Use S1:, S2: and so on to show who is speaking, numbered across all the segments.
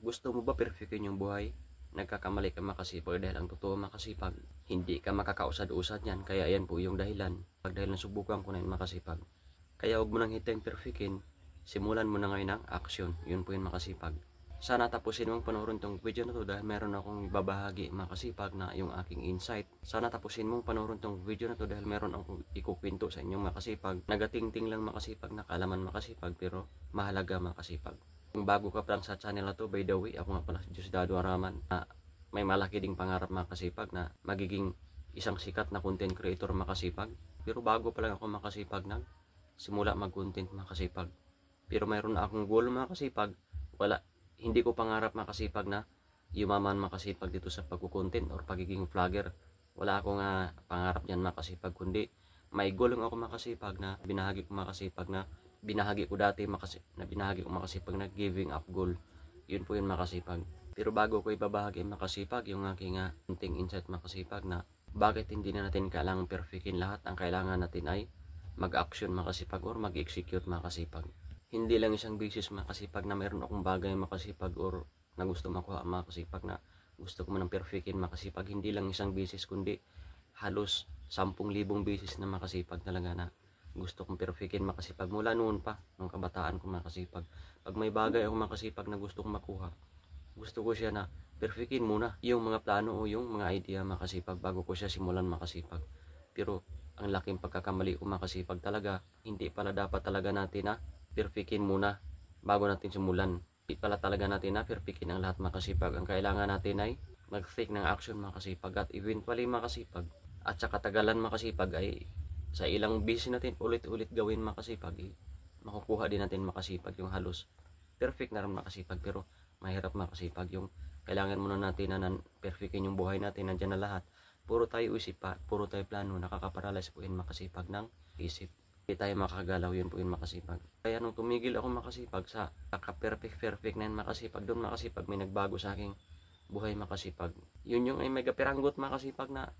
S1: Gusto mo ba perfectin yung buhay? Nagkakamali ka makasipag dahil ang totoo makasipag. Hindi ka makakausad-usad yan. Kaya yan po yung dahilan. Dahil nasubukan ko na yung makasipag. Kaya huwag mo nang hitayang perfectin. Simulan mo na ngayon ang action. Yun po yung makasipag. Sana tapusin mong panoorin tong video na to dahil meron akong ibabahagi makasipag na yung aking insight. Sana tapusin mong panoorin tong video na to dahil meron akong ikukwento sa inyong makasipag. Nagatingting lang makasipag, nakalaman makasipag, pero mahalaga makasipag. Kung bago ka pa lang sa channel na to, by the way, ako nga pala si Diosdado Araman. May malaki ding pangarap makasipag na magiging isang sikat na content creator makasipag. Pero bago pa lang ako makasipag na simula mag-content makasipag. Pero mayroon na akong goal makasipag. Hindi ko pangarap makasipag na yumaman makasipag dito sa pagkukontent or pagiging vlogger. Wala akong pangarap yan makasipag, kundi may goal lang ako makasipag na binahagi ko makasipag na binahagi ko dati makasipag na giving up goal. Yun po yun makasipag. Pero bago ko ibabahagi makasipag yung aking kunting insight makasipag na bakit hindi na natin kailangan perfectin lahat. Ang kailangan natin ay mag-action makasipag or mag-execute makasipag. Hindi lang isang basis makasipag na mayroon akong bagay makasipag or na gusto makuha makasipag na gusto ko man ng perfectin makasipag. Hindi lang isang basis kundi halos 10,000 basis na makasipag talaga na gusto kong perfectin makasipag mula noon pa, nung kabataan ko makasipag. Pag may bagay ako makasipag na gusto kong makuha, gusto ko siya na perfectin muna yung mga plano o yung mga idea makasipag bago ko siya simulan makasipag. Pero ang laking pagkakamali ko makasipag talaga, hindi pala dapat talaga natin na perfectin muna bago natin simulan. Hindi pala talaga natin na perfectin ang lahat makasipag. Ang kailangan natin ay mag-take ng action makasipag at eventually makasipag. At sa katagalan makasipag ay sa ilang busy natin ulit-ulit gawin makasipag, makukuha din natin makasipag yung halos perfect na rin makasipag. Pero mahirap makasipag yung kailangan muna natin na perfectin yung buhay natin. Nandiyan na lahat. Puro tayo isip pa, puro tayo plano, nakakaparalyze po yun makasipag ng isip. Hindi tayo makagalaw, yun po yun makasipag. Kaya nung tumigil ako makasipag sa perfect na yun makasipag, doon makasipag may nagbago sa aking buhay makasipag. Yun yung ay mega piranggot makasipag na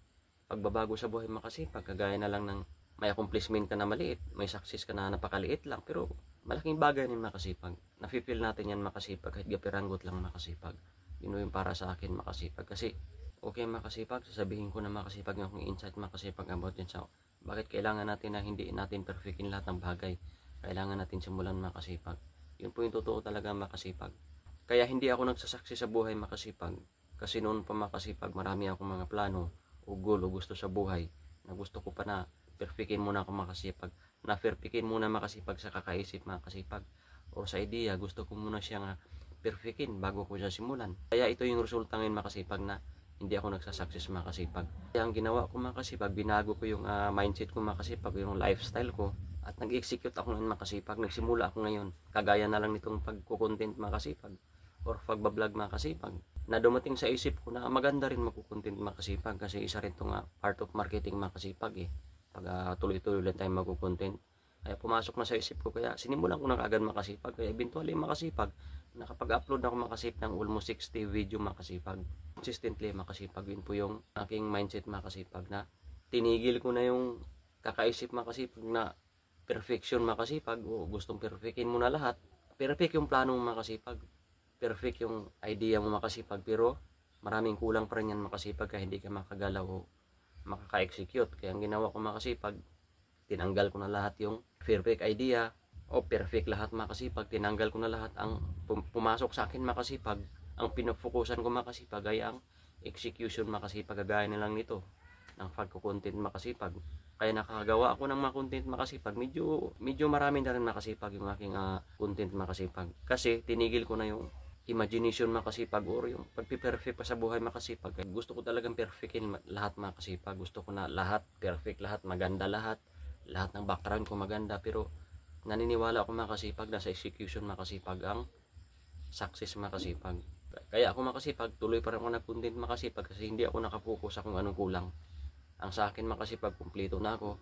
S1: pagbabago sa buhay makasipag. Kagaya na lang ng may accomplishment ka na maliit, may success ka na napakaliit lang, pero malaking bagay din makasipag. Nafe-feel natin yan makasipag kahit gapiranggot lang makasipag. Yun yung para sa akin makasipag. Kasi okay makasipag, sasabihin ko na makasipag ng akong insight makasipag about yun sa bakit kailangan natin na hindi natin perfectin lahat ng bagay. Kailangan natin simulan makasipag. Yun po yung totoo talaga makasipag. Kaya hindi ako nagsasucceed sa buhay makasipag. Kasi noon pa makasipag, marami akong mga plano o goal o gusto sa buhay na gusto ko pa na perfectin muna ako makasipag. Na perfectin muna makasipag sa kakaisip makasipag. O sa idea, gusto ko muna siyang perfectin bago ko siya simulan. Kaya ito yung resulta ngayon makasipag na hindi ako nagsasucceed makasipag. Kaya ang ginawa ko makasipag, binago ko yung mindset ko makasipag, yung lifestyle ko. At nag-execute ako ngayon makasipag. Nagsimula ako ngayon. Kagaya na lang nitong pagkukontent makasipag or pagbablog makasipag. Na dumating sa isip ko na maganda rin magkukontent makasipag kasi isa rin itong part of marketing makasipag Pag tuloy-tuloy lang tayo magkukontent. Kaya pumasok na sa isip ko, kaya sinimulan ko na kaagad makasipag. Kaya eventually makasipag. Nakapag-upload na ako makasipag ng almost 60 video makasipag. Consistently makasipag. Yun po yung aking mindset makasipag na tinigil ko na yung kakaisip makasipag na perfection makasipag o gustong perfectin mo na lahat. Perfect yung plano mo makasipag, perfect yung idea mo makasipag, pero maraming kulang pa rin yan makasipag kaya hindi ka makagalaw o makaka-execute. Kaya ang ginawa ko makasipag, tinanggal ko na lahat yung perfect idea o perfect lahat makasipag. Tinanggal ko na lahat ang pumasok sa akin makasipag. Ang pinofokusan ko makasipag ay ang execution makasipag. Gagaya na lang nito ng pagko-content makasipag. Kaya nakagawa ako ng mga content makasipag. Medyo marami na rin makasipag yung aking content makasipag. Kasi tinigil ko na yung imagination makasipag or yung pagpiperfect pa sa buhay makasipag. Gusto ko talagang perfectin lahat makasipag. Gusto ko na lahat perfect, lahat maganda, lahat ng background ko maganda. Pero naniniwala ako makasipag na sa execution makasipag ang success makasipag. Kaya ako makasipag, tuloy pa rin ako nag-content makasipag kasi hindi ako nakapokus sa kung anong kulang. Ang sa akin makasipag, kumpleto na ako.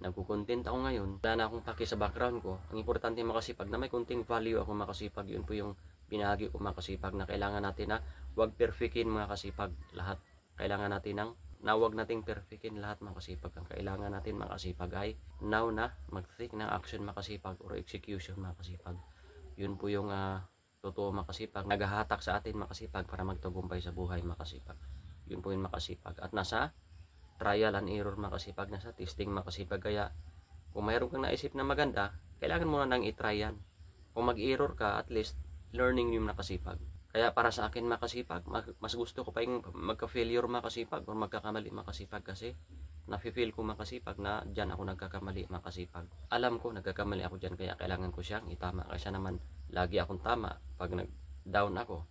S1: Nagko-content ako ngayon, wala na akong paki sa background ko. Ang importante makasipag na may konting value ako makasipag. Yun po yung binahagi ko makasipag na kailangan natin na huwag perfectin makasipag lahat. Kailangan natin na huwag nating perfectin lahat makasipag. Ang kailangan natin makasipag ay now na mag-take ng action makasipag or execution makasipag. Yun po yung totoo makasipag, naghahatak sa atin makasipag para magtagumpay sa buhay makasipag. Yun po yung makasipag. At nasa trial and error makasipag, nasa testing makasipag. Kaya kung mayroon kang naisip na maganda, kailangan mo na nang itry yan. Kung mag-error ka, at least learning yung nakasipag. Kaya para sa akin makasipag, mas gusto ko pa yung magka-failure makasipag o magkakamali makasipag, kasi nafe-feel ko makasipag na dyan ako nagkakamali makasipag. Alam ko nagkakamali ako dyan, kaya kailangan ko siyang itama. Kaysa naman lagi akong tama, pag nag-down ako,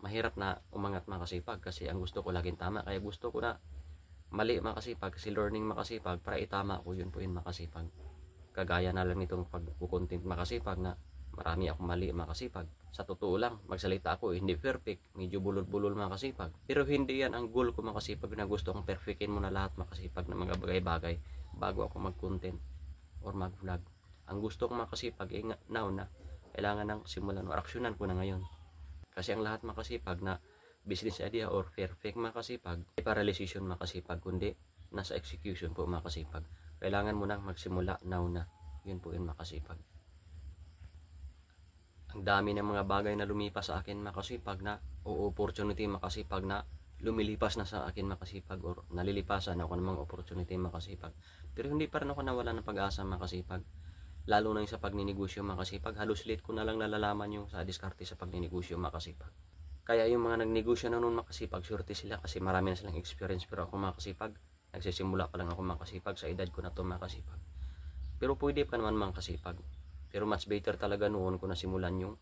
S1: mahirap na umangat makasipag, kasi ang gusto ko laging tama. Kaya gusto ko na mali makasipag, kasi learning makasipag para itama ko, yun po yun makasipag. Kagaya na lang nitong pag-content makasipag na marami akong mali makasipag. Sa totoo lang, magsalita ako hindi perfect, medyo bulol-bulol makasipag. Pero hindi yan ang goal ko makasipag, na gusto kong perfectin mo na lahat makasipag ng mga bagay-bagay bago ako mag-content or mag-vlog. Ang gusto kong makasipag ay now na kailangan nang simulan o aksyonan ko na ngayon. Kasi ang lahat makasipag na business idea or perfect makasipag, ay para decision makasipag, kundi nasa execution po makasipag. Kailangan mo nang magsimula now na. Yun po yun makasipag. Ang dami ng mga bagay na lumipas sa akin makasipag na, o opportunity makasipag na lumilipas na sa akin makasipag, or nalilipasan ako ng mga opportunity makasipag. Pero hindi pa rin ako nawala ng pag-asa makasipag. Lalo na yung sa pagninegosyo makasipag, halos late ko na lang nalalaman yung sa diskarte sa pagninegosyo makasipag. Kaya yung mga nagnegosyo na noon makasipag, surety sila kasi marami na silang experience. Pero ako makasipag, nagsisimula pa lang ako makasipag, sa edad ko na to makasipag. Pero pwede pa naman makasipag. Pero much better talaga noon ko nasimulan yung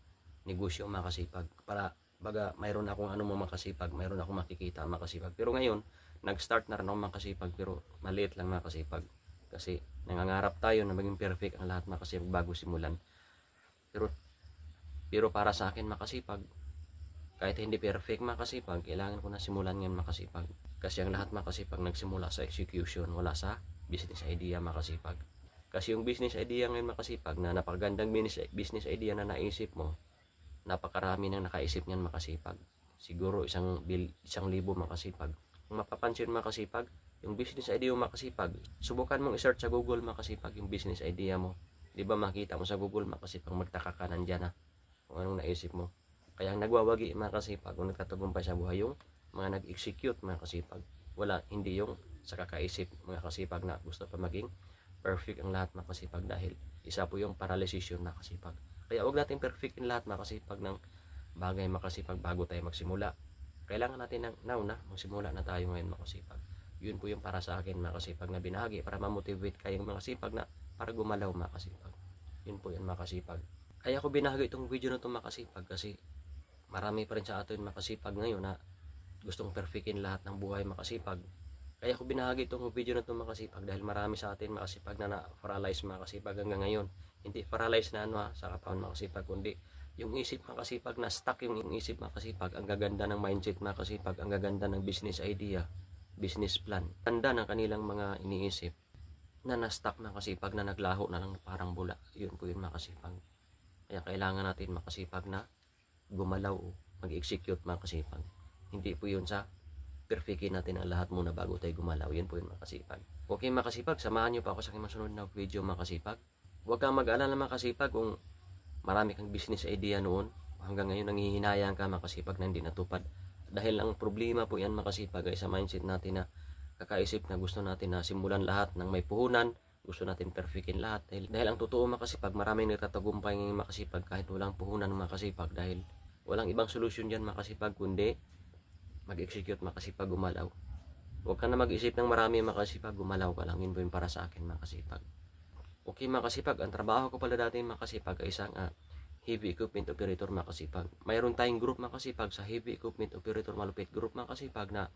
S1: negosyo makasipag. Para baga mayroon akong makasipag, mayroon akong makikita makasipag. Pero ngayon, nag-start na rin ako makasipag, pero maliit lang makasipag. Kasi nangangarap tayo na maging perfect ang lahat makasipag bago simulan. Pero para sa akin makasipag, kahit hindi perfect makasipag, kailangan ko na simulan ngayon makasipag. Kasi ang lahat makasipag nagsimula sa execution, wala sa business idea makasipag. Kasi yung business idea ngayon makasipag, na napakagandang business idea na naisip mo, napakarami nang nakaisip niyan makasipag. Siguro 1,000 makasipag. Kung mapapansin makasipag, yung business idea mo makasipag, subukan mong i-search sa Google makasipag yung business idea mo. Di ba makita mo sa Google makasipag, magtaka ka nandyan na kung anong naisip mo. Kaya ang nagwawagi makasipag, kung nagtatagumpay sa buhay, yung mga nag-execute makasipag. Wala, hindi yung sa kakaisip makasipag na gusto pa maging perfect ang lahat makasipag, dahil isa po yung paralysis yun makasipag. Kaya wag natin perfect in lahat makasipag ng bagay makasipag bago tayo magsimula. Kailangan natin now na magsimula na tayo ngayon makasipag. Yun po yung para sa akin makasipag na binahagi, para ma-motivate kayong makasipag na para gumalaw makasipag. Yun po yung makasipag. Kaya ako binahagi itong video na itong makasipag, kasi marami pa rin sa atin makasipag ngayon na gustong perfectin lahat ng buhay makasipag. Kaya ako binahagi itong video na itong makasipag, dahil marami sa atin makasipag na na-paralyze makasipag hanggang ngayon. Hindi paralyze na sa katawan makasipag, kundi yung isip makasipag na stuck, yung isip makasipag. Ang gaganda ng mindset makasipag, ang gaganda ng business idea, business plan. Ganda ng kanilang mga iniisip na na-stuck makasipag, na naglaho na lang parang bula. Yun po yun makasipag. Kaya kailangan natin makasipag na gumalaw o mag-execute makasipag. Hindi po yun sa perfectin natin ang lahat muna bago tayo gumalaw. Yun po yung makasipag. Okay makasipag, samahan nyo pa ako sa aking masunod na video makasipag. Huwag kang mag-alala makasipag kung marami kang business idea noon, hanggang ngayon nanghihinayang ka makasipag na hindi natupad. Dahil ang problema po yan makasipag ay sa mindset natin na kakaisip na gusto natin na simulan lahat ng may puhunan, gusto natin perfectin lahat. Dahil ang totoo makasipag, maraming nagtatagumpay ngayon makasipag kahit walang puhunan makasipag, dahil walang ibang solusyon dyan makasipag kundi mag-execute makasipag, gumalaw. Huwag ka na mag-isip ng marami makasipag, gumalaw ka lang. Yun po yung para sa akin makasipag. Okay makasipag, ang trabaho ko pala dati makasipag ay isang heavy equipment operator makasipag. Mayroon tayong group makasipag sa heavy equipment operator malupit group makasipag, na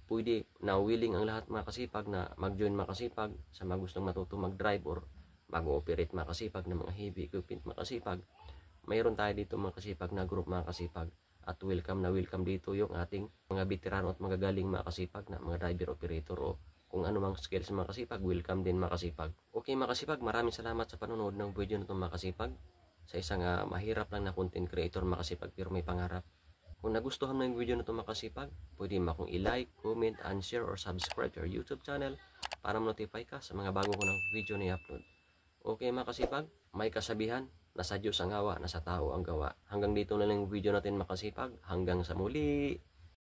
S1: pwede na willing ang lahat makasipag na mag-join makasipag sa mga gustong matuto mag-drive or mag-operate makasipag ng mga heavy equipment makasipag. Mayroon tayo dito makasipag na group makasipag. At welcome na welcome dito yung ating mga veterano at magagaling makasipag na mga driver operator o kung ano mang skills makasipag, welcome din makasipag. Okay makasipag, maraming salamat sa panonood ng video na itong makasipag. Sa isang mahirap lang na content creator makasipag pero may pangarap. Kung nagustuhan mo yung video na itong makasipag, pwede mo akong i-like, comment, and share or subscribe to our YouTube channel para ma-notify ka sa mga bago ko ng video na i-upload. Okay makasipag, may kasabihan, Nasa Diyos ang gawa, nasa tao ang gawa. Hanggang dito na lang yung video natin makasipag. Hanggang sa muli.